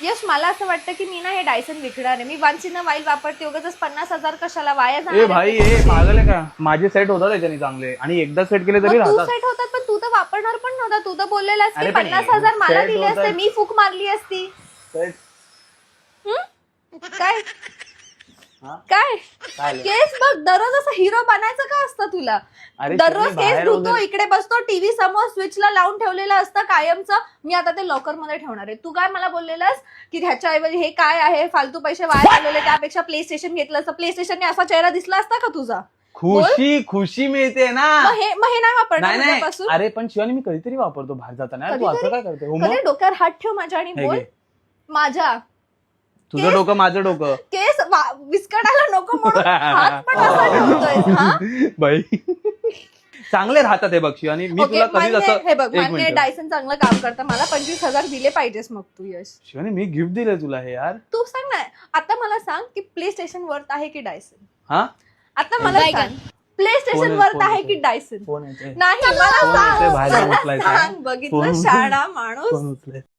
यश मला असं वाटतं की मी ना हे डायसन विकणार आहे. मी वन्स इन अ वाईल वापरते, उगाच 50,000 कशाला वाया ए जाणार. भाई ए पागल आहे का? माझे सेट होतात त्याच्याने चांगले आणि एकदा सेट केले तरी मग तू राहतात. सेट होतात, पण तू तर वापरणार पण नव्हता. तू तर बोललेलास की अरे पण 50,000 मला set दिले असते, होतात. मी फूक मारली असती. सेट काय हा? काय काय आलं? केस बघ, दररोज असं हिरो बनायचं का असतं तुला? अरे दररोज तुम्ही केस बाहेर धुतो, वगैरे- इकडे बसतो, टीव्ही समोर स्विचला लावून ठेवलेलं असतं कायमचं. मी आता ते लॉकर मध्ये ठेवणार आहे. तू काय मला बोललेलंस की ह्याच्याऐवजी हे काय आहे, फालतू पैसे वाया घालवले, त्यापेक्षा प्ले स्टेशन घेतलं असतं. प्ले स्टेशनने असा चेहरा दिसला असता का तुझा? खुशी मिळते ना. मग हे नाही वापरणार नाही उद्यापासून? अरे पण शिवानी मी कधीतरी वापरतो बाहेर जाताना. यार, तू असं काय करते? हो मग कधी डोक्यावर हात ठेव माझ्या आणि हे बोल घे. माझ्या तुझं डोकं माझं डोकं. केस विस्कटायला नको म्हणून हात पण असा ठेवतोय. हा बाई चांगले राहतात हे बघ शिवानी. मी ओके, तुला कधीच मान्य- असं हे बघ, एक मान्य मिनिट डायसन चांगलं काम करतं. मला 25,000 दिले पाहिजेस मग तू यश. शिवानी मी गिफ्ट दिलंय तुला हे यार. तू सांग ना, आता मला सांग की प्ले स्टेशन वर्थ आहे की डायसन? हा आता मला सांग, प्ले स्टेशन वर्थ आहे की डायसन? फोन येते नाही मला फोन येते, बाहेर सांग, उचलायचं. मला सांग. बघितलं शाळा माणूस. फोन उचलायचं.